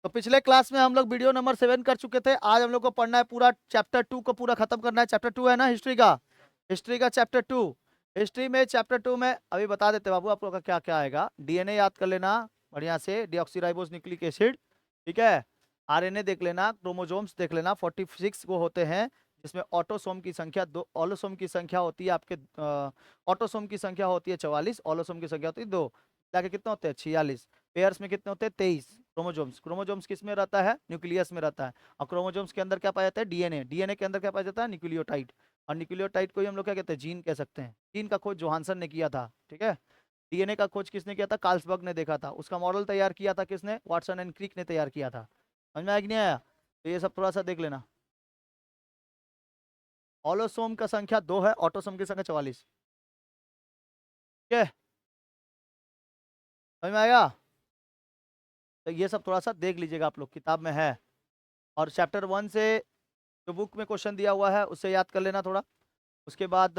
तो पिछले क्लास में हम लोग वीडियो नंबर 7 कर चुके थे। आज हम लोग को पढ़ना है पूरा चैप्टर 2 को पूरा खत्म करना है। चैप्टर 2 है ना हिस्ट्री का चैप्टर 2। हिस्ट्री में चैप्टर 2 में अभी बता देते बाबू आप लोग का क्या क्या आएगा। डीएनए याद कर लेना बढ़िया से, डीऑक्सीराइबोस न्यूक्लिक एसिड, ठीक है। आरएनए देख लेना, क्रोमोजोम्स देख लेना, 46 वो होते हैं जिसमें ऑटोसोम की संख्या 2, ऑलोसोम की संख्या होती है आपके ऑटोसोम की संख्या होती है 44, ऑलोसोम की संख्या होती है 2, जाके कितने होते हैं 46। पेयर्स में कितने होते हैं 23 क्रोमोजोम्स। क्रोमोजोम्स किस में रहता है? न्यूक्लियस में रहता है। और क्रोमोजोम्स के अंदर क्या पाया जाता है? डीएनए। डीएनए के अंदर क्या पाया जाता है? न्यूक्लियोटाइड। और न्यूक्लियोटाइड को ही हम लोग क्या कहते हैं? जीन कह सकते हैं। जीन का खोज जोहानसन ने किया था, ठीक है। डीएनए का खोज किसने किया था? कार्लसबर्ग ने देखा था। उसका मॉडल तैयार किया था किसने? वाटसन एंड क्रिक ने तैयार किया था। समझ में आया कि नहीं आया? तो ये सब थोड़ा सा देख लेना। ऑलोसोम का संख्या 2 है, ऑटोसोम की संख्या 44, ठीक है। समझ में आएगा? तो ये सब थोड़ा सा देख लीजिएगा, आप लोग किताब में है। और चैप्टर 1 से जो बुक में क्वेश्चन दिया हुआ है उससे याद कर लेना थोड़ा। उसके बाद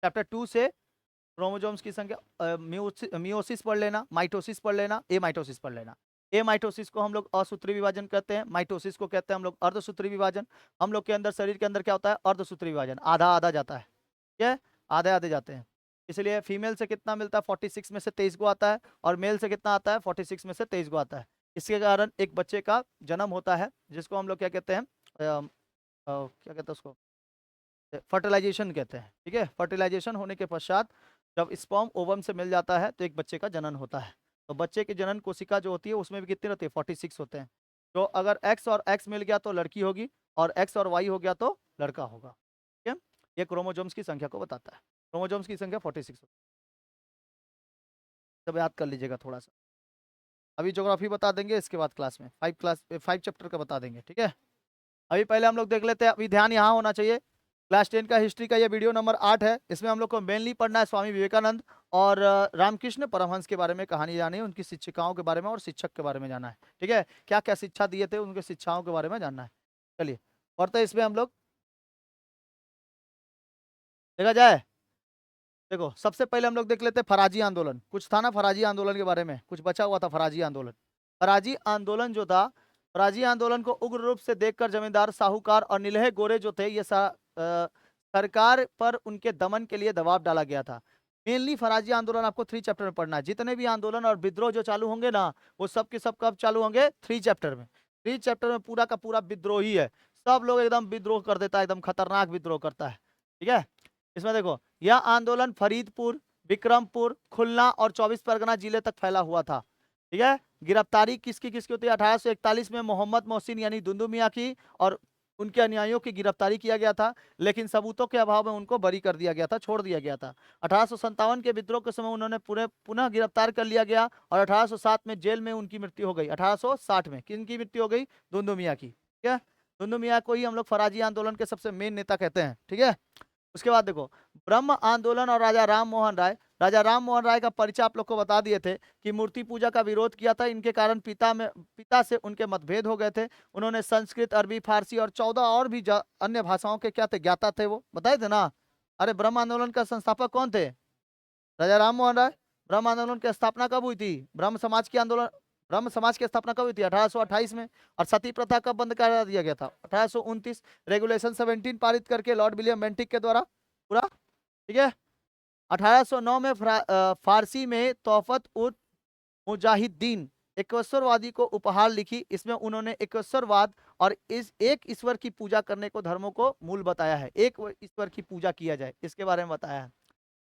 चैप्टर 2 से क्रोमोसोम्स की संख्या, मियोसिस पढ़ लेना, माइटोसिस पढ़ लेना, ए माइटोसिस पढ़ लेना। ए माइटोसिस को हम लोग असूत्री विभाजन कहते हैं, माइटोसिस को कहते हैं हम लोग अर्धसूत्री विभाजन। हम लोग के अंदर शरीर के अंदर क्या होता है? अर्धसूत्री विभाजन, आधा आधा जाता है, ठीक है, आधे आधे जाते हैं। इसलिए फीमेल से कितना मिलता है? 46 में से 23 को आता है। और मेल से कितना आता है? 46 में से 23 को आता है। इसके कारण एक बच्चे का जन्म होता है जिसको हम लोग क्या कहते हैं? क्या कहते हैं उसको? फर्टिलाइजेशन कहते हैं, ठीक है। फर्टिलाइजेशन होने के पश्चात जब स्पर्म ओवम से मिल जाता है तो एक बच्चे का जनन होता है। तो बच्चे की जनन कोशिका जो होती है उसमें भी कितने रहते हैं? 46 होते हैं। तो अगर एक्स और एक्स मिल गया तो लड़की होगी, और एक्स और वाई हो गया तो लड़का होगा, ठीक है। ये क्रोमोजोम्स की संख्या को बताता है। क्रोमोजोम्स की संख्या 46 होती है। सब याद कर लीजिएगा थोड़ा सा। अभी ज्योग्राफी बता देंगे इसके बाद क्लास में 5 चैप्टर का बता देंगे, ठीक है। अभी पहले हम लोग देख लेते हैं। अभी ध्यान यहाँ होना चाहिए। क्लास 10 का हिस्ट्री का ये वीडियो नंबर 8 है। इसमें हम लोग को मेनली पढ़ना है स्वामी विवेकानंद और रामकृष्ण परमहंस के बारे में कहानी जानी है, उनकी शिक्षिकाओं के बारे में और शिक्षक के बारे में जानना है, ठीक है। क्या क्या शिक्षा दिए थे, उनके शिक्षाओं के बारे में जानना है। चलिए पढ़ते हैं इसमें हम लोग। देखा जाए, देखो सबसे पहले हम लोग देख लेते हैं फराजी आंदोलन। कुछ था ना फराजी आंदोलन के बारे में, कुछ बचा हुआ था फराजी आंदोलन। फराजी आंदोलन जो था, फराजी आंदोलन को उग्र रूप से देखकर जमींदार, साहूकार और नीलहे गोरे जो थे ये सरकार पर उनके दमन के लिए दबाव डाला गया था। मेनली फराजी आंदोलन आपको 3 चैप्टर में पढ़ना है। जितने भी आंदोलन और विद्रोह जो चालू होंगे ना, वो सब के सब कब चालू होंगे? 3 चैप्टर में। 3 चैप्टर में पूरा का पूरा विद्रोह ही है। सब लोग एकदम विद्रोह कर देता है, एकदम खतरनाक विद्रोह करता है, ठीक है। इसमें देखो, यह आंदोलन फरीदपुर, विक्रमपुर, खुलना और 24 परगना जिले तक फैला हुआ था, ठीक है। गिरफ्तारी किसकी किसकी होती है? 1841 में मोहम्मद मोहसिन यानी दुंदू मियाँ की और उनके अनुयायियों की गिरफ्तारी किया गया था, लेकिन सबूतों के अभाव में उनको बरी कर दिया गया था, छोड़ दिया गया था। 1857 के विद्रोह के समय उन्होंने पूरे पुनः गिरफ्तार कर लिया गया और 1807 में जेल में उनकी मृत्यु हो गई। 1860 में किनकी मृत्यु हो गई? दुंदू मियाँ की, ठीक है। दुंदू मियाँ को ही हम लोग फराजी आंदोलन के सबसे मेन नेता कहते हैं, ठीक है। उसके बाद देखो, ब्रह्म आंदोलन और राजा राम मोहन राय। राजा राम मोहन राय का परिचय आप लोग को बता दिए थे कि मूर्ति पूजा का विरोध किया था। इनके कारण पिता से उनके मतभेद हो गए थे। उन्होंने संस्कृत, अरबी, फारसी और 14 और भी अन्य भाषाओं के क्या थे? ज्ञाता थे, वो बताए थे ना। अरे ब्रह्म आंदोलन का संस्थापक कौन थे? राजा राम मोहन राय। ब्रह्म आंदोलन की स्थापना कब हुई थी? ब्रह्म समाज की स्थापना कब हुई थी? 1828 में। और सती प्रथा कब बंद करा दिया गया था? 1829। रेगुलेशन 17 पारित करके लॉर्ड विलियम बेंटिक के द्वारा पूरा, ठीक है। 1809 में फारसी में तोहफत उत मुजाहिदीन एकेश्वरवादी को उपहार लिखी। इसमें उन्होंने एकेश्वरवाद और इस एक ईश्वर की पूजा करने को धर्मों को मूल बताया है। एक ईश्वर की पूजा किया जाए, इसके बारे में बताया है।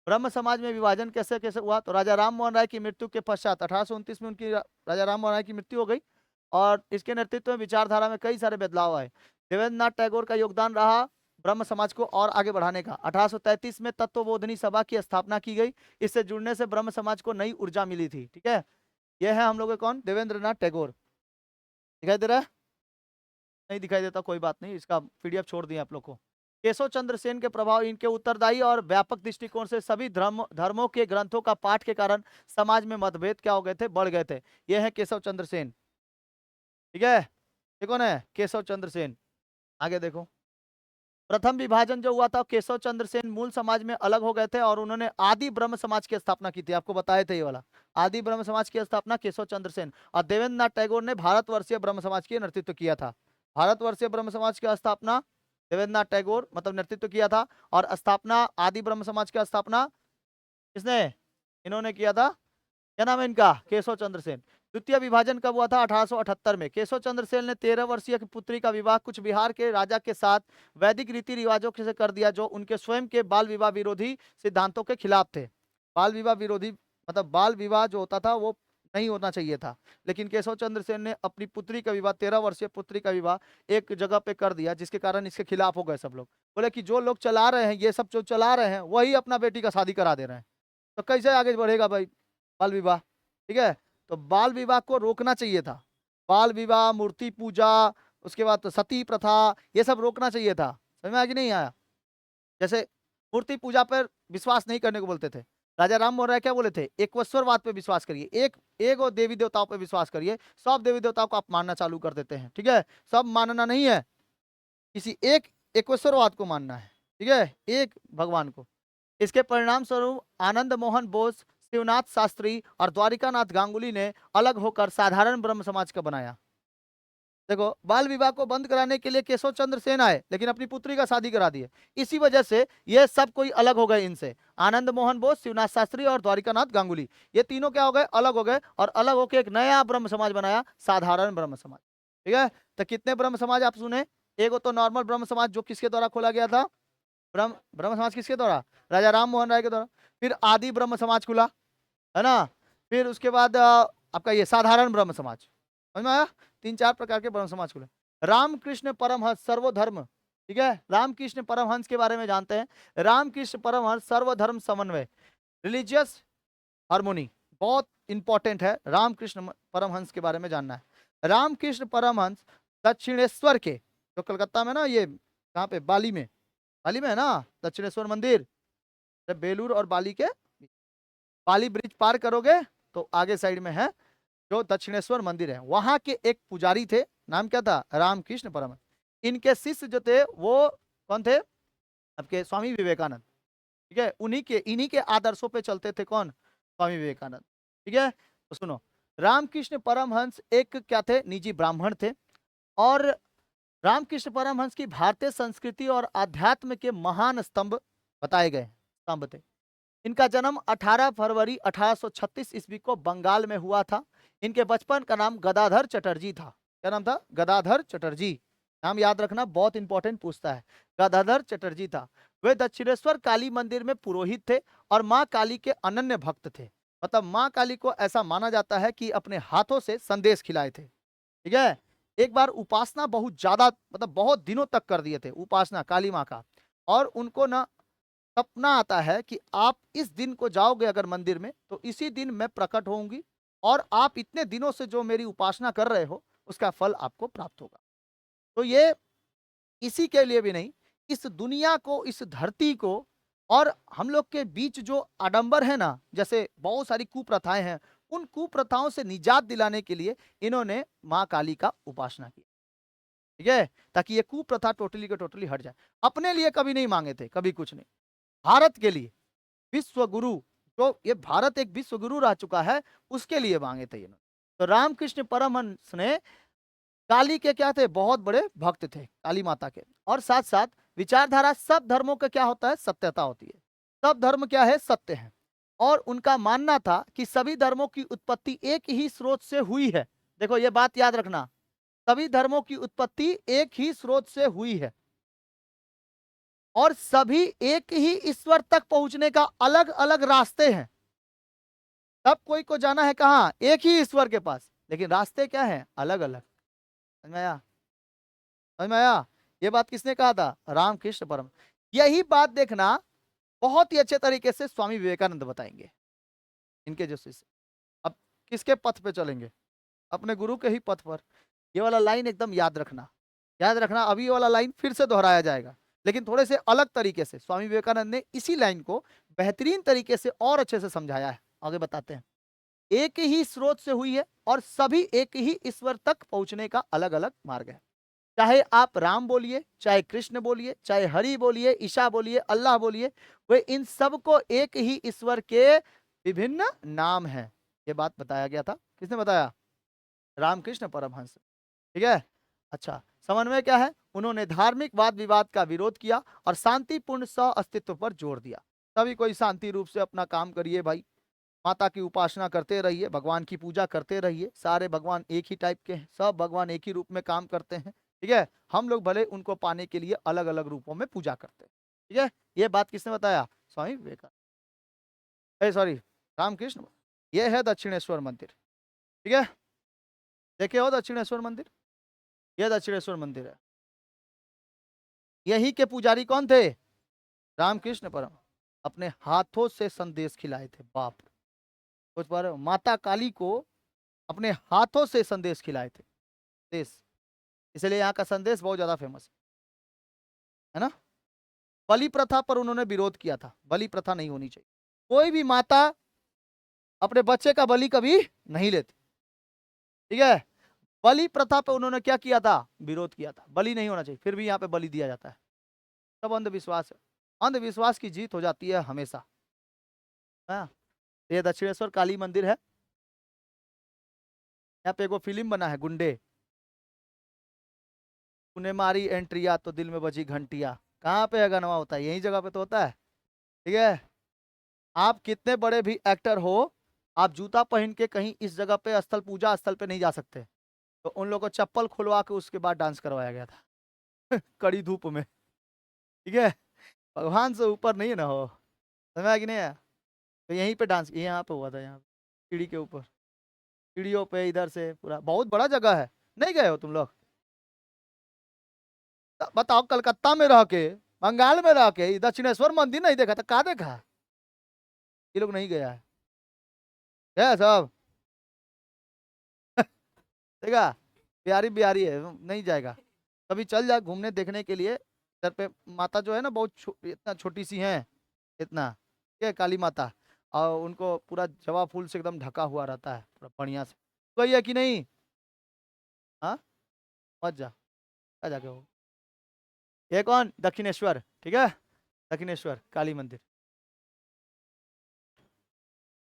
ब्रह्म समाज में विभाजन कैसे कैसे हुआ? तो राजा राम मोहन राय की मृत्यु के पश्चात 1829 में उनकी राजा राम मोहन राय की मृत्यु हो गई और इसके नेतृत्व में विचारधारा में कई सारे बदलाव आए। देवेंद्रनाथ टैगोर का योगदान रहा ब्रह्म समाज को और आगे बढ़ाने का। 1833 में तत्वबोधिनी सभा की स्थापना की गई। इससे जुड़ने से ब्रह्म समाज को नई ऊर्जा मिली थी, ठीक है। यह है हम लोग के कौन? देवेंद्रनाथ टैगोर। दिखाई दे रहा है? नहीं दिखाई देता कोई बात नहीं, इसका पीडीएफ छोड़ दिए आप लोग को। केशव चंद्र सेन के प्रभाव, इनके उत्तरदायी और व्यापक दृष्टिकोण से सभी धर्मों के ग्रंथों का पाठ के कारण समाज में मतभेद क्या हो गए थे? बढ़ गए थे। यह है केशव चंद्र सेन, ठीक है। ये कौन है? केशव चंद्र सेन। आगे देखो, प्रथम विभाजन जो हुआ था, केशव चंद्र सेन मूल समाज में अलग हो गए थे और उन्होंने आदि ब्रह्म समाज की स्थापना की थी। आपको बताए थे ये वाला, आदि ब्रह्म समाज की स्थापना केशव चंद्र सेन और देवेंद्र नाथ टैगोर ने भारतवर्षीय ब्रह्म समाज की नेतृत्व किया था। भारतवर्षीय ब्रह्म समाज की स्थापना देवेंद्र नाथ टैगोर मतलब नेतृत्व किया था, और स्थापना आदि ब्रह्म समाज की स्थापना किसने, इन्होंने किया था, क्या नाम है इनका, केशव चंद्र सेन। द्वितीय विभाजन कब हुआ था, 1878 में। केशव चंद्र सेन ने 13 वर्षीय की पुत्री का विवाह कुछ बिहार के राजा के साथ वैदिक रीति रिवाजों से कर दिया, जो उनके स्वयं के बाल विवाह विरोधी सिद्धांतों के खिलाफ थे। बाल विवाह विरोधी मतलब बाल विवाह जो होता था वो नहीं होना चाहिए था, लेकिन केशव चंद्र सेन ने अपनी पुत्री का विवाह, 13 वर्षीय पुत्री का विवाह एक जगह पे कर दिया, जिसके कारण इसके खिलाफ हो गए सब लोग। बोले कि जो लोग चला रहे हैं, ये सब जो चला रहे हैं, वही अपना बेटी का शादी करा दे रहे हैं, तो कैसे आगे बढ़ेगा भाई बाल विवाह। ठीक है, तो बाल विवाह को रोकना चाहिए था। बाल विवाह, मूर्ति पूजा, उसके बाद तो सती प्रथा, ये सब रोकना चाहिए था। समझ में आया कि नहीं आया। जैसे मूर्ति पूजा पर विश्वास नहीं करने को बोलते थे, राजा राम मोहन राय क्या बोले थे, एकश्वरवाद पे विश्वास करिए, एक और देवी देवताओं पे विश्वास करिए। सब देवी देवताओं को आप मानना चालू कर देते हैं। ठीक है, सब मानना नहीं है, किसी एक एकश्वरवाद को मानना है। ठीक है, एक भगवान को। इसके परिणाम स्वरूप आनंद मोहन बोस, शिवनाथ शास्त्री और द्वारिकानाथ गांगुली ने अलग होकर साधारण ब्रह्म समाज का बनाया। देखो, बाल विवाह को बंद कराने के लिए केशव चंद्र सेन आए, लेकिन अपनी पुत्री का शादी करा दिए। इसी वजह से ये सब कोई अलग हो गए इनसे। आनंद मोहन बोस, शिवनाथ शास्त्री और द्वारिकानाथ गांगुली, ये तीनों क्या हो गए, अलग हो गए, और अलग होकर एक नया ब्रह्म समाज बनाया, साधारण ब्रह्म समाज। ठीक है, तो कितने ब्रह्म समाज आप सुने, एक तो नॉर्मल ब्रह्म समाज जो किसके द्वारा खोला गया था, ब्रह्म ब्रह्म समाज किसके द्वारा, राजा राम मोहन राय के द्वारा। फिर आदि ब्रह्म समाज खुला, है ना। फिर उसके बाद आपका ये साधारण ब्रह्म समाज, समझ में आया। 3-4 प्रकार के ब्रह्म समाज खुले। रामकृष्ण परमहंस सर्वधर्म, ठीक है, रामकृष्ण परमहंस के बारे में जानते हैं। रामकृष्ण परमहंस सर्वधर्म समन्वय, रिलीजियस हार्मोनी, बहुत इंपॉर्टेंट है रामकृष्ण परमहंस के बारे में जानना है। रामकृष्ण परमहंस दक्षिणेश्वर के, जो कलकत्ता में ना, ये कहाँ पे, बाली में, बाली में है ना दक्षिणेश्वर मंदिर, बेलूर और बाली के, बाली ब्रिज पार करोगे तो आगे साइड में है जो दक्षिणेश्वर मंदिर है, वहां के एक पुजारी थे, नाम क्या था, रामकृष्ण परमहंस। इनके शिष्य जो थे वो कौन थे, आपके स्वामी विवेकानंद। ठीक है, इन्हीं के आदर्शों पे चलते थे, कौन, स्वामी विवेकानंद। ठीक है, तो सुनो, रामकृष्ण परमहंस एक क्या थे, निजी ब्राह्मण थे, और रामकृष्ण परमहंस की भारतीय संस्कृति और अध्यात्म के महान स्तंभ बताए गए स्तंभ थे। इनका जन्म 18 फरवरी 1836 ईस्वी को बंगाल में हुआ था। इनके बचपन का नाम गदाधर चटर्जी था। क्या नाम था, गदाधर चटर्जी। नाम याद रखना, बहुत इंपॉर्टेंट पूछता है। गदाधर चटर्जी था। वे दक्षिणेश्वर काली मंदिर में पुरोहित थे और मां काली के अनन्य भक्त थे। मतलब मां काली को ऐसा माना जाता है कि अपने हाथों से संदेश खिलाए थे। ठीक है, एक बार उपासना बहुत ज्यादा, मतलब बहुत दिनों तक कर दिए थे उपासना काली माँ का, और उनको ना सपना आता है कि आप इस दिन को जाओगे अगर मंदिर में, तो इसी दिन मैं प्रकट होऊंगी, और आप इतने दिनों से जो मेरी उपासना कर रहे हो उसका फल आपको प्राप्त होगा। तो ये इसी के लिए भी नहीं, इस दुनिया को, इस धरती को, और हम लोग के बीच जो आडंबर है ना, जैसे बहुत सारी कुप्रथाएं हैं, उन कुप्रथाओं से निजात दिलाने के लिए इन्होंने माँ काली का उपासना की। ठीक है, ताकि ये कुप्रथा टोटली के टोटली हट जाए। अपने लिए कभी नहीं मांगे थे, कभी कुछ नहीं, भारत के लिए, विश्व गुरु, जो ये भारत एक विश्व गुरु रह चुका है, उसके लिए मांगे थे इन्होंने। तो रामकृष्ण परमहंस ने काली के क्या थे, बहुत बड़े भक्त थे काली माता के, और साथ साथ विचारधारा, सब धर्मों का क्या होता है, सत्यता होती है। सब धर्म क्या है, सत्य है। और उनका मानना था कि सभी धर्मों की उत्पत्ति एक ही स्रोत से हुई है। देखो ये बात याद रखना, सभी धर्मों की उत्पत्ति एक ही स्रोत से हुई है, और सभी एक ही ईश्वर तक पहुंचने का अलग अलग रास्ते हैं। सब कोई को जाना है कहां, एक ही ईश्वर के पास, लेकिन रास्ते क्या है, अलग अलग। समझ में आया, समझ में आया। ये बात किसने कहा था, रामकृष्ण परम। यही बात देखना बहुत ही अच्छे तरीके से स्वामी विवेकानंद बताएंगे, इनके जो शिष्य। अब किसके पथ पे चलेंगे, अपने गुरु के ही पथ पर। ये वाला लाइन एकदम याद रखना, याद रखना। अभी ये वाला लाइन फिर से दोहराया जाएगा, लेकिन थोड़े से अलग तरीके से। स्वामी विवेकानंद ने इसी लाइन को बेहतरीन तरीके से और अच्छे से समझाया है। आगे बताते हैं। एक ही स्रोत से हुई है, और सभी एक ही ईश्वर तक पहुंचने का अलग अलग मार्ग है। चाहे आप राम बोलिए, चाहे कृष्ण बोलिए, चाहे हरि बोलिए, ईशा बोलिए, अल्लाह बोलिए, वे इन सब को एक ही ईश्वर के विभिन्न नाम हैं। ये बात बताया गया था। किसने बताया? रामकृष्ण परमहंस। ठीक है। अच्छा, समन्वय क्या है? उन्होंने धार्मिक वाद विवाद का विरोध किया और शांतिपूर्ण सह अस्तित्व पर जोर दिया। सभी कोई शांति रूप से अपना काम करिए भाई, माता की उपासना करते रहिए, भगवान की पूजा करते रहिए। सारे भगवान एक ही टाइप के हैं, सब भगवान एक ही रूप में काम करते हैं। ठीक है। हम लोग भले उनको पाने के लिए अलग अलग रूपों में पूजा करते हैं। ठीक है। ये बात किसने बताया? स्वामी विवेकानंद, सॉरी, रामकृष्ण। ये है दक्षिणेश्वर मंदिर। ठीक है। देखे हो दक्षिणेश्वर मंदिर? यह दक्षिणेश्वर मंदिर है। यही के पुजारी कौन थे? रामकृष्ण परम। अपने हाथों से संदेश खिलाए थे। बाप रे। सोच पा रहे हो? माता काली को अपने हाथों से संदेश खिलाए थे। देश, इसलिए यहाँ का संदेश बहुत ज्यादा फेमस है ना। बलि प्रथा पर उन्होंने विरोध किया था। बलि प्रथा नहीं होनी चाहिए। कोई भी माता अपने बच्चे का बलि कभी नहीं लेती। ठीक है। बलि प्रथा पे उन्होंने क्या किया था? विरोध किया था। बलि नहीं होना चाहिए, फिर भी यहाँ पे बलि दिया जाता है। सब अंधविश्वास है। अंधविश्वास की जीत हो जाती है हमेशा। हाँ। ये दक्षिणेश्वर काली मंदिर है। यहाँ पे एगो फिल्म बना है, गुंडे। तूने मारी एंट्रिया तो दिल में बजी घंटिया। कहाँ पे है गनवा? होता है यही जगह पे तो होता है। ठीक है। आप कितने बड़े भी एक्टर हो, आप जूता पहन के कहीं इस जगह पे स्थल, पूजा स्थल पे नहीं जा सकते। तो उन लोगों को चप्पल खुलवा के उसके बाद डांस करवाया गया था। कड़ी धूप में। ठीक है। भगवान से ऊपर नहीं ना हो, समझ आया कि नहीं आया? तो यहीं पे डांस, यहाँ पे हुआ था, यहाँ सीढ़ी के ऊपर, सीढ़ियों पे इधर से पूरा बहुत बड़ा जगह है। नहीं गए हो तुम लोग? बताओ, कलकत्ता में रह के, बंगाल में रह के दक्षिणेश्वर मंदिर नहीं देखा था? कहाँ देखा है? ये लोग नहीं गया है क्या सब? देखा, बिहारी बिहारी है, नहीं जाएगा। कभी चल जा घूमने देखने के लिए। इधर पे माता जो है ना, बहुत इतना छोटी सी है, इतना। ठीक है, काली माता। और उनको पूरा जवा फूल से एकदम ढका हुआ रहता है, पूरा बढ़िया से। गई है कि नहीं? हाँ, मत जा, आ जाके हो। ये कौन? दक्षिणेश्वर। ठीक है। दक्षिणेश्वर काली मंदिर।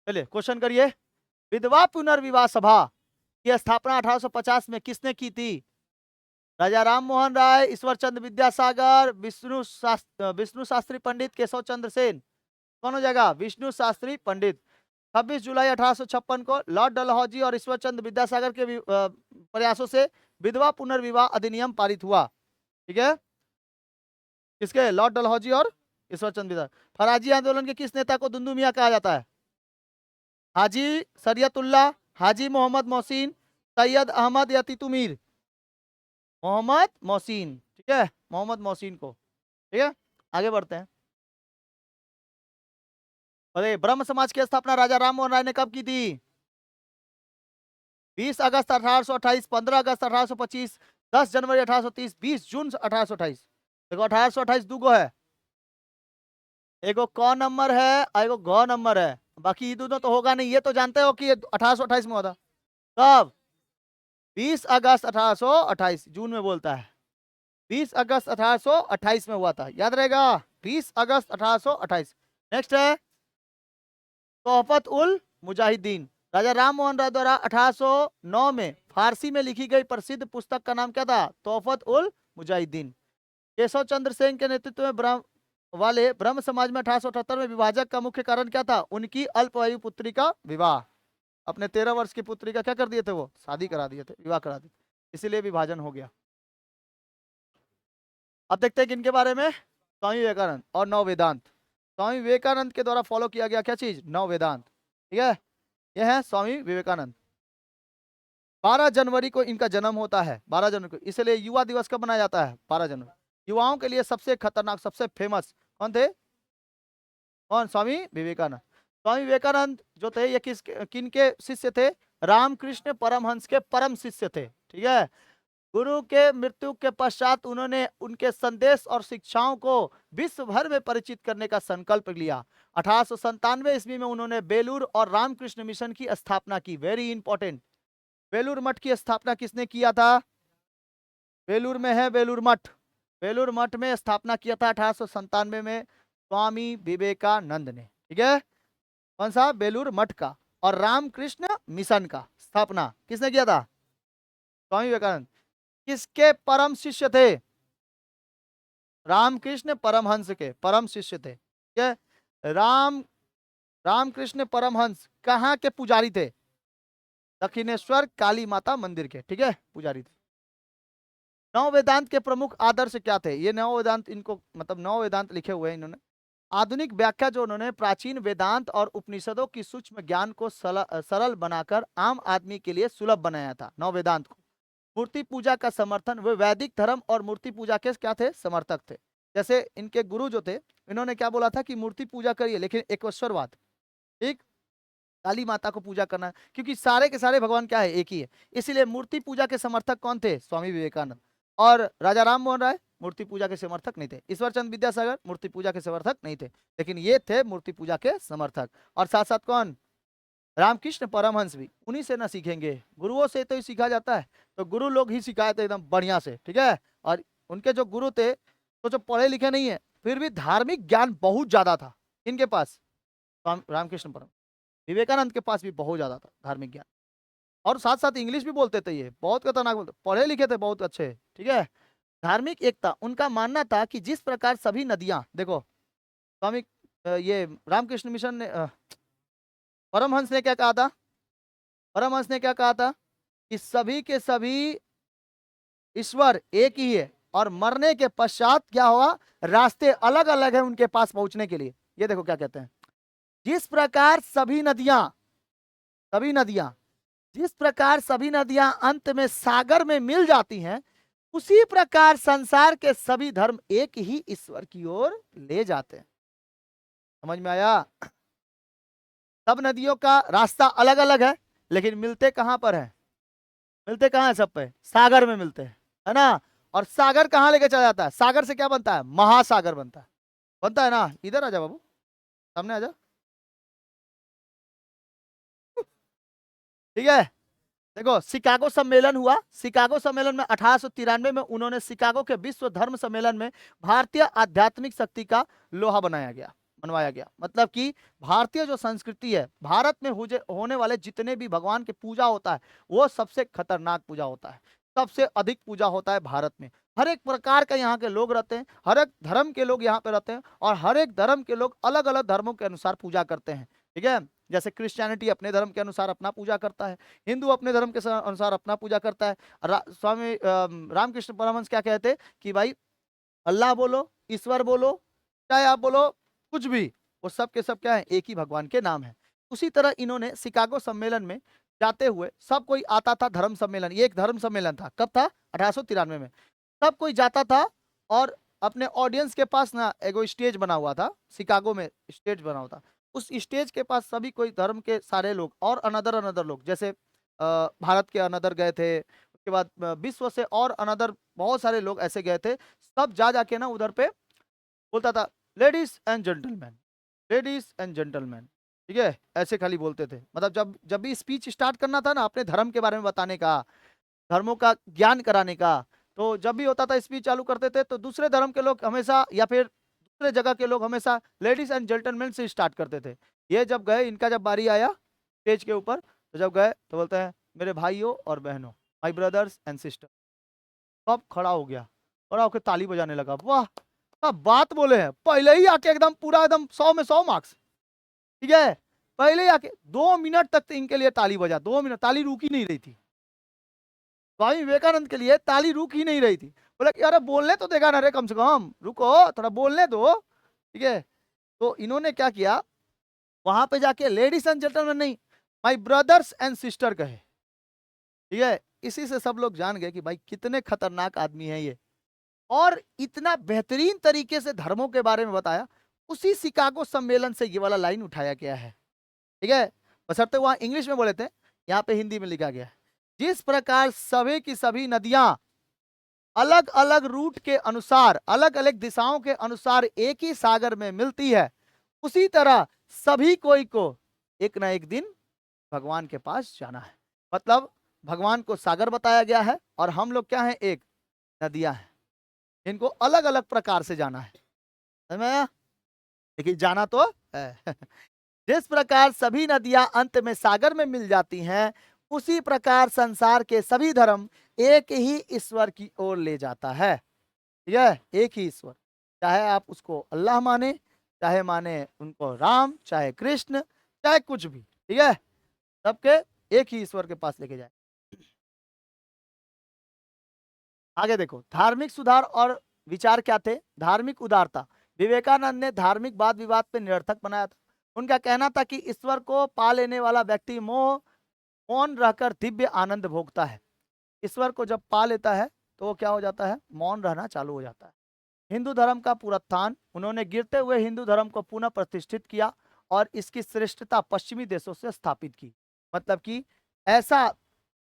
चलिए क्वेश्चन करिए। विधवा पुनर्विवाह सभा की स्थापना 1850 में किसने की थी? राजा राम मोहन राय, ईश्वर चंद्र विद्यासागर, विष्णु शास्त्री पंडित, केशव चंद्र सेन। कौन हो जाएगा? विष्णु शास्त्री पंडित। 26 जुलाई 1856 को लॉर्ड डलहौजी और ईश्वर चंद्र विद्यासागर के प्रयासों से विधवा पुनर्विवाह अधिनियम पारित हुआ। ठीक है। किसके? लॉर्ड डलहौजी और ईश्वर चंद्र विद्यासागर। फराजी आंदोलन के किस नेता को दुंदू मियां कहा जाता है? हाजी शरियतुल्लाह, हाजी मोहम्मद मोहसिन, सैयद अहमद या तितुमीर? मोहम्मद मोहसिन। ठीक है, मोहम्मद मोहसिन को। ठीक है, आगे बढ़ते हैं। अरे, ब्रह्म समाज की स्थापना राजा राम मोहन राय ने कब की थी? 20 अगस्त 1828, 15 अगस्त 1825, 10 जनवरी 1830, 20 जून 1828। देखो 1828 दूगो है, एगो क नंबर है और एगो घ नंबर है। बाकी ये दोनों तो होगा नहीं। ये तो जानते हो कि 1828 में होता। कब? 20 अगस्त 1828, जून में बोलता है। 20 अगस्त 1828 में हुआ था, याद रहेगा। 20 अगस्त 1828। नेक्स्ट है तोहफत उल मुजाहिदीन। राजा राम मोहन राय द्वारा 1809 में फारसी में लिखी गई प्रसिद्ध पुस्तक का नाम क्या था? तोहफत उल मुजाहिदीन। केशव चंद्र सेन के नेतृत्व में ब्रह्म समाज में 1878 में विभाजक का मुख्य कारण क्या था? उनकी अल्पवायु पुत्री का विवाह। अपने 13 वर्ष की पुत्री का क्या कर दिए थे? वो शादी करा दिए थे, विवाह करा दिए, इसीलिए विभाजन हो गया। अब देखते हैं किनके बारे में। स्वामी विवेकानंद और नव वेदांत। स्वामी विवेकानंद के द्वारा फॉलो किया गया क्या चीज? नव वेदांत। ठीक है, यह है स्वामी विवेकानंद। 12 जनवरी को इनका जन्म होता है, 12 जनवरी को, इसलिए युवा दिवस कब मनाया जाता है? 12 जनवरी। युवाओं के लिए सबसे खतरनाक, सबसे फेमस कौन थे? कौन? स्वामी विवेकानंद। स्वामी विवेकानंद जो थे, ये किन के शिष्य थे? रामकृष्ण परमहंस के परम शिष्य थे। ठीक है। गुरु के मृत्यु के पश्चात उन्होंने उनके संदेश और शिक्षाओं को विश्व भर में परिचित करने का संकल्प लिया। 1897 ईस्वी में उन्होंने बेलूर और रामकृष्ण मिशन की स्थापना की। Very important. बेलूर मठ की स्थापना किसने किया था? बेलूर में है बेलूर मठ। बेलूर मठ में स्थापना किया था 1897 में स्वामी विवेकानंद ने। ठीक है, कौन सा? बेलूर मठ का। और रामकृष्ण मिशन का स्थापना किसने किया था? स्वामी विवेकानंद। किसके परम शिष्य थे? रामकृष्ण परमहंस के परम शिष्य थे। ठीक है। रामकृष्ण परमहंस कहाँ के पुजारी थे? दक्षिणेश्वर काली माता मंदिर के, ठीक है, पुजारी थे। नव वेदांत के प्रमुख आदर्श क्या थे? ये नव वेदांत, इनको मतलब नव वेदांत लिखे हुए हैं इन्होंने। आधुनिक व्याख्या जो उन्होंने प्राचीन वेदांत और उपनिषदों की सूक्ष्म ज्ञान को सरल बनाकर आम आदमी के लिए सुलभ बनाया था नव वेदांत को। मूर्ति पूजा का समर्थन, वे वैदिक धर्म और मूर्ति पूजा के क्या थे? समर्थक थे। जैसे इनके गुरु जो थे, इन्होंने क्या बोला था कि मूर्ति पूजा करिए लेकिन एकेश्वरवाद, ठीक, काली माता को पूजा करना, क्योंकि सारे के सारे भगवान क्या है? एक ही है। इसीलिए मूर्ति पूजा के समर्थक कौन थे? स्वामी विवेकानंद। और राजा राम मोहन राय मूर्ति पूजा के समर्थक नहीं थे। ईश्वर चंद्र विद्यासागर मूर्ति पूजा के समर्थक नहीं थे, लेकिन ये थे मूर्ति पूजा के समर्थक। और साथ साथ कौन? रामकृष्ण परमहंस भी। उन्हीं से ना सीखेंगे, गुरुओं से तो ही सीखा जाता है, तो गुरु लोग ही सिखाए थे एकदम बढ़िया से, ठीक है। और उनके जो गुरु थे तो जो पढ़े लिखे नहीं है फिर भी धार्मिक ज्ञान बहुत ज्यादा था इनके पास। रामकृष्ण परम विवेकानंद के पास भी बहुत ज्यादा था धार्मिक ज्ञान, और साथ साथ इंग्लिश भी बोलते थे, ये बहुत खतरनाक बोलते, पढ़े लिखे थे बहुत अच्छे, ठीक है। धार्मिक एकता, उनका मानना था कि जिस प्रकार सभी नदियां, देखो स्वामी ये रामकृष्ण मिशन ने परमहंस ने क्या कहा था? परमहंस ने क्या कहा था कि सभी के सभी ईश्वर एक ही है, और मरने के पश्चात क्या हुआ? रास्ते अलग अलग है उनके पास पहुंचने के लिए। ये देखो क्या कहते हैं, जिस प्रकार सभी नदियां अंत में सागर में मिल जाती हैं, उसी प्रकार संसार के सभी धर्म एक ही ईश्वर की ओर ले जाते हैं। समझ में आया? सब नदियों का रास्ता अलग अलग है, लेकिन मिलते कहां पर है? मिलते कहां है? सब पे सागर में मिलते हैं, है ना। और सागर कहां लेके चला जाता है? सागर से क्या बनता है? महासागर बनता है ना। इधर आ जा बाबू, सामने आ जा, ठीक है। देखो शिकागो सम्मेलन हुआ, शिकागो सम्मेलन में 1893 में उन्होंने शिकागो के विश्व धर्म सम्मेलन में भारतीय आध्यात्मिक शक्ति का लोहा बनवाया गया। मतलब कि भारतीय जो संस्कृति है, भारत में होने वाले जितने भी भगवान की पूजा होता है वो सबसे खतरनाक पूजा होता है, सबसे अधिक पूजा होता है भारत में। हर एक प्रकार का यहाँ के लोग रहते हैं, हर एक धर्म के लोग यहाँ पे रहते हैं, और हर एक धर्म के लोग अलग अलग धर्मों के अनुसार पूजा करते हैं, ठीक है। जैसे क्रिश्चियनिटी अपने धर्म के अनुसार अपना पूजा करता है, हिंदू अपने धर्म के अनुसार अपना पूजा करता है। स्वामी रामकृष्ण परमहंस क्या कहते हैं कि भाई अल्लाह बोलो, ईश्वर बोलो, चाहे आप बोलो कुछ भी, वो सब के सब क्या है? एक ही भगवान के नाम है। उसी तरह इन्होंने शिकागो सम्मेलन में जाते हुए, सब कोई आता था धर्म सम्मेलन, ये एक धर्म सम्मेलन था, कब था? 1893 में। सब कोई जाता था और अपने ऑडियंस के पास ना एगो स्टेज बना हुआ था, शिकागो में स्टेज बना हुआ था। उस स्टेज के पास सभी कोई धर्म के सारे लोग और अनदर अनदर लोग, जैसे भारत के अनदर गए थे, उसके बाद विश्व से और अनदर बहुत सारे लोग ऐसे गए थे। सब जा जाके ना उधर पे बोलता था ladies and gentleman, ladies and gentleman, ठीक है, ऐसे खाली बोलते थे। मतलब जब जब भी स्पीच स्टार्ट करना था ना अपने धर्म के बारे में बताने का, धर्मों का ज्ञान कराने का, तो जब भी होता था स्पीच चालू करते थे तो दूसरे धर्म के लोग हमेशा, या फिर दूसरे जगह के लोग हमेशा लेडीज एंड जेंटलमैन से स्टार्ट करते थे। ये जब गए, इनका जब बारी आया स्टेज के ऊपर, तो जब गए तो बोलते हैं मेरे भाइयों और बहनों, माई ब्रदर्स एंड सिस्टर। सब खड़ा हो गया, खड़ा होकर ताली बजाने लगा। वाह क्या बात बोले हैं, पहले ही आके एकदम पूरा एकदम 100 में 100 मार्क्स, ठीक है। पहले ही आके 2 मिनट तक तो इनके लिए ताली बजा, 2 मिनट ताली रुक ही नहीं रही थी। स्वामी विवेकानंद के लिए ताली रुक ही नहीं रही थी। बोला कि अरे बोलने तो देगा ना रे, कम से कम रुको थोड़ा बोलने दो, ठीक है। तो इन्होंने क्या किया, वहां पे जाके लेडीज एंड जेंटलमैन नहीं, माय ब्रदर्स एंड सिस्टर कहे, ठीक है। इसी से सब लोग जान गए कि भाई कितने खतरनाक आदमी है ये, और इतना बेहतरीन तरीके से धर्मों के बारे में बताया। उसी शिकागो सम्मेलन से ये वाला लाइन उठाया गया है, ठीक है। बशर्ते वहां इंग्लिश में बोले थे, यहाँ पे हिंदी में लिखा गया है। जिस प्रकार सभी की सभी नदियां अलग अलग रूट के अनुसार, अलग अलग दिशाओं के अनुसार एक ही सागर में मिलती है, उसी तरह सभी कोई को एक ना एक दिन भगवान के पास जाना है। मतलब भगवान को सागर बताया गया है, और हम लोग क्या है? एक नदियां हैं, इनको अलग अलग प्रकार से जाना है, समझ में आया? लेकिन जाना तो है। जिस प्रकार सभी नदियां अंत में सागर में मिल जाती हैं, उसी प्रकार संसार के सभी धर्म एक ही ईश्वर की ओर ले जाता है। ठीक है, एक ही ईश्वर, चाहे आप उसको अल्लाह माने, चाहे माने उनको राम, चाहे कृष्ण, चाहे कुछ भी, ठीक है, सबके एक ही ईश्वर के पास लेके जाए। आगे देखो, धार्मिक सुधार और विचार क्या थे? धार्मिक उदारता। विवेकानंद ने धार्मिक वाद विवाद पे निरर्थक बनाया था। उनका कहना था कि ईश्वर को पा लेने वाला व्यक्ति मौन रहकर दिव्य आनंद भोगता है। ईश्वर को जब पा लेता है तो वो क्या हो जाता है? मौन रहना चालू हो जाता है। हिंदू धर्म का पुनरुत्थान। उन्होंने गिरते हुए हिंदू धर्म को पुनः प्रतिष्ठित किया और इसकी श्रेष्ठता पश्चिमी देशों से स्थापित की। मतलब कि ऐसा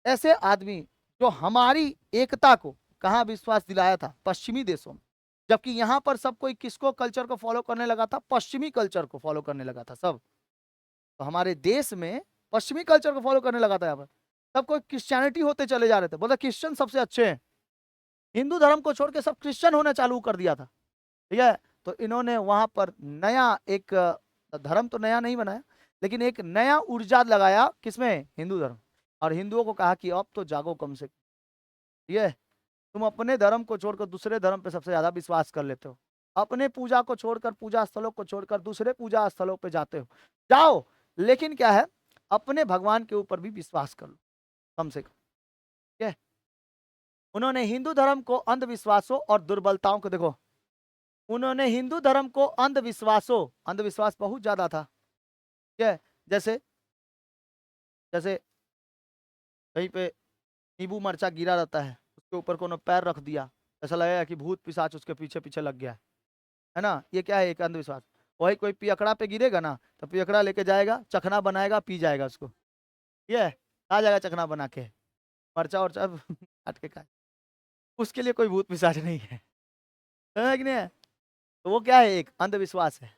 ऐसे आदमी जो हमारी एकता को कहाँ विश्वास दिलाया था? पश्चिमी देशों में। जबकि यहाँ पर सब कोई किसको कल्चर को फॉलो करने लगा था? पश्चिमी कल्चर को फॉलो करने लगा था सब। तो हमारे देश में पश्चिमी कल्चर को फॉलो करने लगा था। यहाँ पर सब कोई क्रिश्चियनिटी होते चले जा रहे थे, बोलते क्रिश्चियन सबसे अच्छे हैं। हिंदू धर्म को छोड़ के सब क्रिश्चियन होने चालू कर दिया था। ठीक है, तो इन्होंने वहां पर नया एक धर्म तो नया नहीं बनाया, लेकिन एक नया ऊर्जा लगाया किसमें? हिंदू धर्म। और हिंदुओं को कहा कि अब तो जागो कम से। ठीक है, तुम अपने धर्म को छोड़कर दूसरे धर्म पे सबसे ज्यादा विश्वास कर लेते हो, अपने पूजा को छोड़कर, पूजा स्थलों को छोड़कर दूसरे पूजा स्थलों पे जाते हो, जाओ, लेकिन क्या है, अपने भगवान के ऊपर भी विश्वास कर लो कम से कम। ठीक है, उन्होंने हिंदू धर्म को अंधविश्वासों और दुर्बलताओं को, देखो, उन्होंने हिंदू धर्म को अंधविश्वासों, अंधविश्वास बहुत ज्यादा था। ठीक है, जैसे जैसे कहीं पे नींबू मरचा गिरा रहता है, उसके ऊपर कोनो पैर रख दिया, ऐसा लगेगा कि भूत पिशाच उसके पीछे पीछे लग गया है ना? ये क्या है? एक अंधविश्वास। वही कोई पियकड़ा पे गिरेगा ना, तो पियकड़ा लेके जाएगा, चखना बनाएगा, पी जाएगा उसको। ठीक है, आ जाएगा चखना बना के, मरचा उरचा काट के खाए। उसके लिए कोई भूत पिशाच नहीं है कि नहीं है? तो वो क्या है? एक अंधविश्वास है।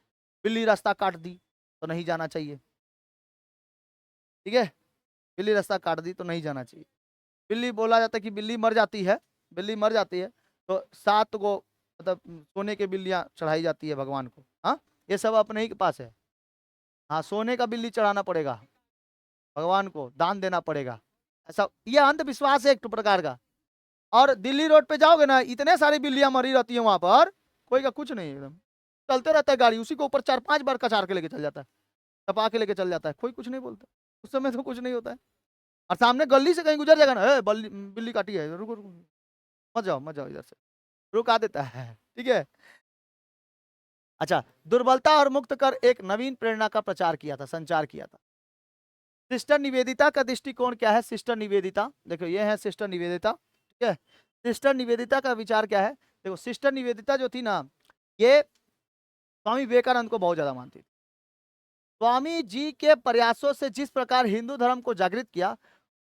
बिल्ली रास्ता काट दी तो नहीं जाना चाहिए। ठीक है, बिल्ली रास्ता काट दी तो नहीं जाना चाहिए। बिल्ली, बोला जाता है कि बिल्ली मर जाती है, बिल्ली मर जाती है तो 7 गो मतलब सोने के बिल्लियां चढ़ाई जाती है भगवान को। हाँ, ये सब अपने ही के पास है। हाँ, सोने का बिल्ली चढ़ाना पड़ेगा भगवान को, दान देना पड़ेगा, ऐसा ये अंधविश्वास है एक प्रकार का। और दिल्ली रोड पे जाओगे ना, इतने सारी बिल्लियां मरी रहती है वहां पर, कोई का कुछ नहीं, एकदम चलते रहता है गाड़ी, उसी के ऊपर 4-5 बार कचार के लेके चल जाता है, टपा के लेके चल जाता है, कोई कुछ नहीं बोलता। उस समय तो कुछ नहीं होता है। और सामने गली से कहीं गुजर जाएगा ना, बिल्ली बिल्ली काटी है, रुको रुको, मत जाओ इधर से, रुका देता है। ठीक है, अच्छा, दुर्बलता और मुक्त कर एक नवीन प्रेरणा का प्रचार किया था, संचार किया था। सिस्टर निवेदिता का दृष्टिकोण क्या है? सिस्टर निवेदिता, देखो ये है सिस्टर निवेदिता। ठीक है, सिस्टर निवेदिता का विचार क्या है? देखो, सिस्टर निवेदिता जो थी ना, ये स्वामी विवेकानंद को बहुत ज्यादा मानती थी। स्वामी जी के प्रयासों से जिस प्रकार हिंदू धर्म को जागृत किया,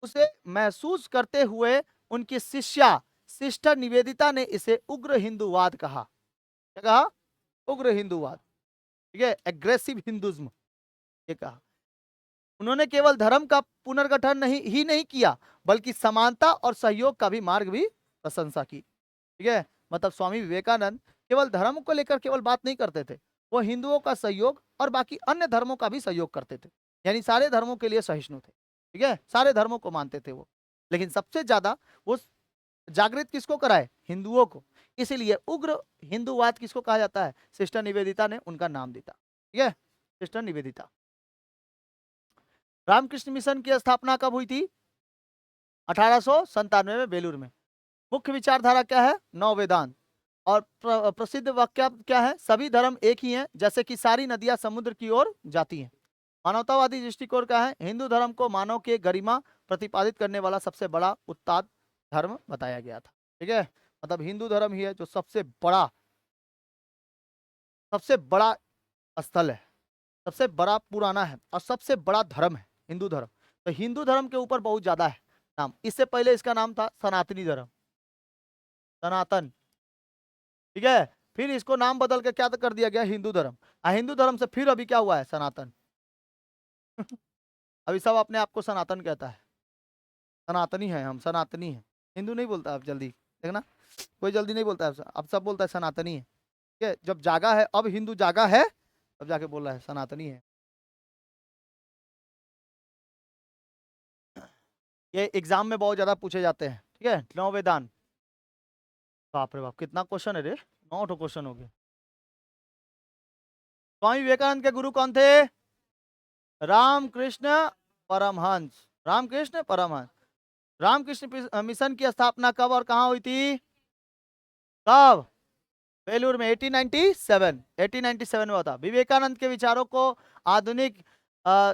उसे महसूस करते हुए उनकी शिष्या सिस्टर निवेदिता ने इसे उग्र हिंदूवाद कहा। क्या कहा? उग्र हिंदूवाद। ठीक है, एग्रेसिव हिंदुज्म, ये कहा। उन्होंने केवल धर्म का पुनर्गठन नहीं किया, बल्कि समानता और सहयोग का भी मार्ग भी प्रशंसा की। ठीक है, मतलब स्वामी विवेकानंद केवल धर्म को लेकर केवल बात नहीं करते थे, वो हिंदुओं का सहयोग और बाकी अन्य धर्मों का भी सहयोग करते थे, यानी सारे धर्मों के लिए सहिष्णु थे। ठीक है, सारे धर्मों को मानते थे वो, लेकिन सबसे ज्यादा वो जागृत किसको कराए? हिंदुओं को। इसीलिए उग्र हिंदूवाद किसको कहा जाता है? सिस्टर निवेदिता ने उनका नाम दिया। ठीक है, सिस्टर निवेदिता। रामकृष्ण मिशन की स्थापना कब हुई थी? 1897 में बेलूर में। मुख्य विचारधारा क्या है? नौ वेदांत। और प्रसिद्ध वाक्य क्या है? सभी धर्म एक ही हैं, जैसे कि सारी नदियां समुद्र की ओर जाती हैं। मानवतावादी दृष्टिकोण क्या है? हिंदू धर्म को मानव के गरिमा प्रतिपादित करने वाला सबसे बड़ा उत्ताद धर्म बताया गया था। ठीक है, मतलब हिंदू धर्म ही है जो सबसे बड़ा स्थल है, सबसे बड़ा पुराना है और सबसे बड़ा धर्म है हिंदू धर्म। तो हिंदू धर्म के ऊपर बहुत ज्यादा है नाम। इससे पहले इसका नाम था सनातनी धर्म, सनातन। ठीक है, फिर इसको नाम बदल के क्या कर दिया गया? हिंदू धर्म। हिंदू धर्म से फिर अभी क्या हुआ है? सनातन। अभी सब अपने आप को सनातन कहता है, सनातनी है, हम सनातनी है। हिंदू नहीं बोलता अब जल्दी, देखना कोई जल्दी नहीं बोलता है, अब सब बोलता है सनातनी है। ठीक है, जब जागा है, अब हिंदू जागा है, तब जाके बोल रहा है सनातनी है। ये एग्जाम में बहुत ज्यादा पूछे जाते हैं, ठीक है। 9 वेदांत, बाप रे बाप कितना क्वेश्चन है रे, 9 क्वेश्चन हो गए। स्वामी विवेकानंद के गुरु कौन थे? रामकृष्ण परमहंस, रामकृष्ण परमहंस। मिशन की स्थापना कब और कहाँ हुई थी? कब? बेलूर में 1897, 1897 में हुआ था। विवेकानंद के विचारों को आधुनिक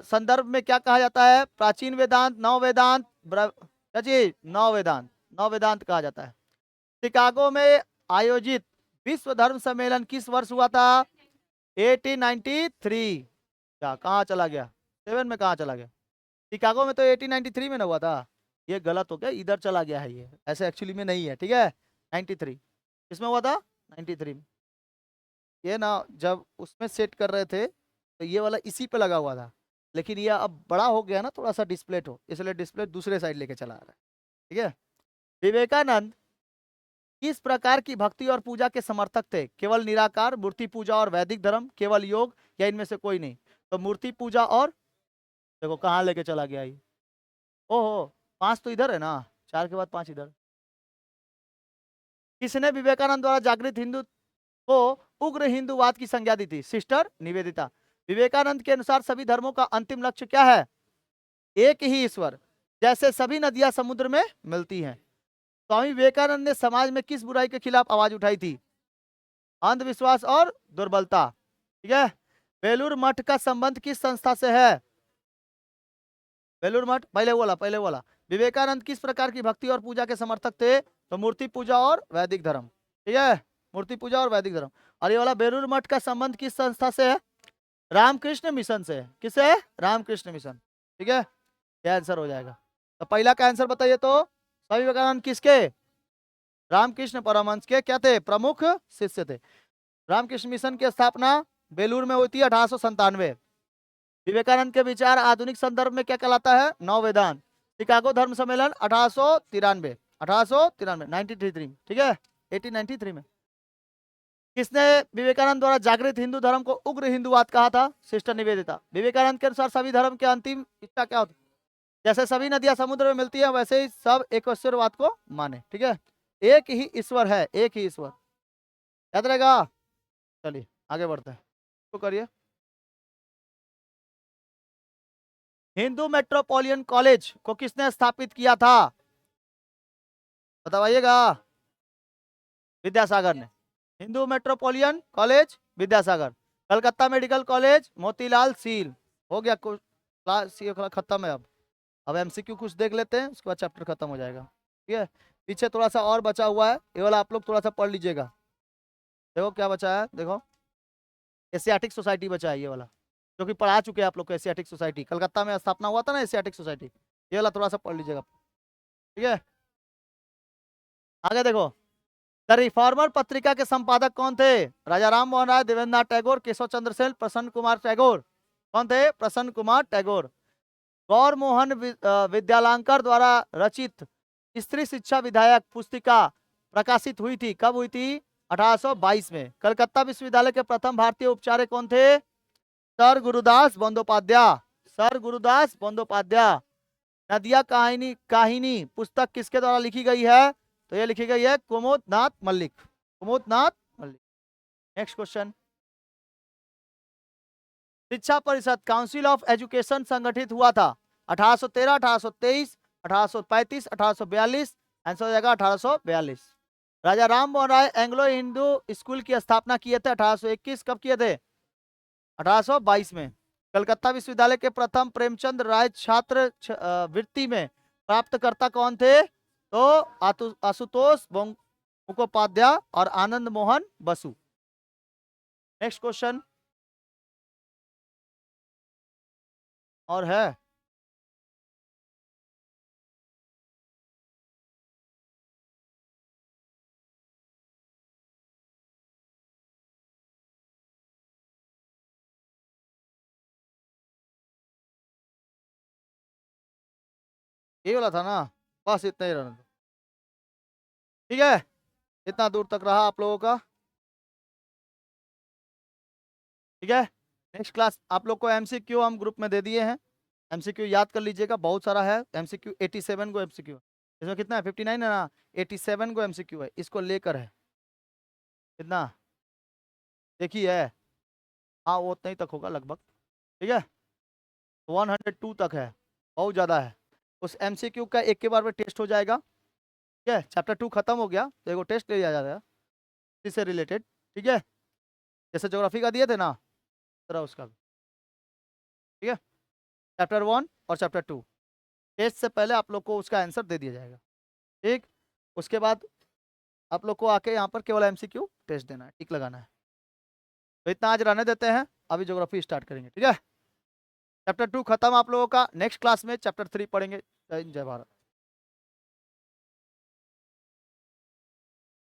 संदर्भ में क्या कहा जाता है? प्राचीन वेदांत, नव वेदांत, क्या चीज? नव वेदांत, नव वेदांत कहा जाता है। शिकागो में आयोजित विश्व धर्म सम्मेलन किस वर्ष हुआ था? 1893। क्या कहाँ चला गया? 7 में कहाँ चला गया? शिकागो में तो 1893 में ना हुआ था, ये गलत हो गया, इधर चला गया है, ये ऐसे एक्चुअली में नहीं है, ठीक है। 93 इसमें हुआ था, 93 में। ये ना जब उसमें सेट कर रहे थे तो ये वाला इसी पे लगा हुआ था, लेकिन ये अब बड़ा हो गया ना थोड़ा सा डिस्प्ले, हो इसलिए डिस्प्ले दूसरे साइड लेके चला आ रहा है, ठीक है। विवेकानंद किस प्रकार की भक्ति और पूजा के समर्थक थे? केवल निराकार, मूर्ति पूजा और वैदिक धर्म, केवल योग, या इनमें से कोई नहीं? तो मूर्ति पूजा और, देखो कहाँ लेके चला गया ये। ओहो, 5 तो इधर है ना, 4 के बाद 5 इधर। किसने विवेकानंद द्वारा जागृत हिंदू को उग्र हिंदूवाद की संज्ञा दी थी? सिस्टर निवेदिता। विवेकानंद के अनुसार सभी धर्मों का अंतिम लक्ष्य क्या है? एक ही ईश्वर, जैसे सभी नदियां समुद्र में मिलती हैं। स्वामी विवेकानंद ने समाज में किस बुराई के खिलाफ आवाज उठाई थी? अंधविश्वास और दुर्बलता, ठीक है। बेलूर मठ का संबंध किस संस्था से है? बेलूर मठ, पहले बोला। विवेकानंद किस प्रकार की भक्ति और पूजा के समर्थक थे? तो मूर्ति पूजा और वैदिक धर्म, ठीक है, मूर्ति पूजा और वैदिक धर्म। और ये वाला बेलूर मठ का संबंध किस संस्था से है? रामकृष्ण मिशन से। किससे? रामकृष्ण मिशन, ठीक है। क्या आंसर हो जाएगा? तो पहला का आंसर बताइए तो। स्वामी विवेकानंद किसके? रामकृष्ण परमहंस के क्या थे? प्रमुख शिष्य थे। रामकृष्ण मिशन की स्थापना बेलूर में हुई थी 1897। विवेकानंद के विचार आधुनिक संदर्भ में क्या कहलाता है? नव वेदांत। शिकागो धर्म सम्मेलन 1893, 1893, 93, ठीक है, 1893 में। किसने विवेकानंद द्वारा जागृत हिंदू धर्म को उग्र हिंदूवाद कहा था? सिस्टर निवेदिता। विवेकानंद के अनुसार सभी धर्म के अंतिम इच्छा क्या होती? जैसे सभी नदियां समुद्र में मिलती है वैसे ही सब एकेश्वरवाद को माने, ठीक है। एक ही ईश्वर है, एक ही ईश्वर, याद रहेगा। चलिए आगे बढ़ते हैं, तो करिए। हिंदू मेट्रोपॉलिटन कॉलेज को किसने स्थापित किया था? बताइएगा। विद्यासागर ने। Hindu metropolitan college Vidyasagar. Calcutta medical college Motilal seal. हो गया, क्लास ये खत्म है। अब एमसीक्यू कुछ देख लेते हैं, उसके बाद चैप्टर खत्म हो जाएगा, ठीक है। पीछे थोड़ा सा और बचा हुआ है, ये वाला आप लोग थोड़ा सा पढ़ लीजिएगा। देखो क्या बचा है, देखो एशियाटिक सोसाइटी बचा है ये वाला, जो कि पढ़ा चुके हैं आप लोग को। एशियाटिक सोसाइटी कलकत्ता में स्थापना हुआ था ना, एशियाटिक सोसाइटी, ये वाला थोड़ा सा पढ़ लीजिएगा, ठीक है। आगे देखो, द रिफॉर्मर पत्रिका के संपादक कौन थे? राजा राम मोहन राय, देवेंद्र नाथ टैगोर, केशव चंद्र सेन, प्रसन्न कुमार टैगोर। कौन थे? प्रसन्न कुमार टैगोर। गौर मोहन विद्यालंकर द्वारा रचित स्त्री शिक्षा विधायक पुस्तिका प्रकाशित हुई थी, कब हुई थी? 1822 में। कलकत्ता विश्वविद्यालय के प्रथम भारतीय उपचार्य कौन थे? Sir Gurudas Bandopadhyay, sir Gurudas Bandopadhyay. नदिया काहिनी काहिनी पुस्तक किसके द्वारा लिखी गई है? तो ये लिखी गई है कुमुद नाथ मल्लिक, कुमुद नाथ मल्लिक। नेक्स्ट क्वेश्चन, शिक्षा परिषद काउंसिल ऑफ एजुकेशन संगठित हुआ था 1813, 1823, 1835, 1842। आंसर हो जाएगा 1842। राजा राम मोहन राय एंग्लो हिंदू स्कूल की स्थापना किए थे 1821, कब किए थे? 1822 में। कलकत्ता विश्वविद्यालय के प्रथम प्रेमचंद राय छात्र वृत्ति में प्राप्तकर्ता कौन थे? तो आशुतोष मुखोपाध्याय और आनंद मोहन बसु। नेक्स्ट क्वेश्चन, और है ये वाला था ना, बस इतना ही रहना, ठीक है। इतना दूर तक रहा आप लोगों का, ठीक है। नेक्स्ट क्लास आप लोग को एमसीक्यू हम ग्रुप में दे दिए हैं। एमसीक्यू याद कर लीजिएगा, बहुत सारा है एमसीक्यू। 87 को एमसीक्यू, इसमें कितना है 59 है ना, 87 को एमसीक्यू है, इसको लेकर है कितना, देखिए है, हाँ वो उतना ही तक होगा लगभग, ठीक है 102 तक है, बहुत ज़्यादा है। उस एमसीक्यू का एक के बार में टेस्ट हो जाएगा, ठीक है। चैप्टर 2 खत्म हो गया तो एगो टेस्ट लिया जाता है इससे रिलेटेड, ठीक है, जैसे ज्योग्राफी का दिए थे ना तरह उसका भी, ठीक है। चैप्टर 1 और चैप्टर 2 टेस्ट से पहले आप लोग को उसका आंसर दे दिया जाएगा, ठीक। उसके बाद आप लोग को आके यहाँ पर केवल एमसीक्यू टेस्ट देना है, टिक लगाना है। तो इतना आज रहने देते हैं, अभी ज्योग्राफी स्टार्ट करेंगे, ठीक है। चैप्टर 2 खत्म आप लोगों का, नेक्स्ट क्लास में चैप्टर 3 पढ़ेंगे। जय हिंद, जय भारत।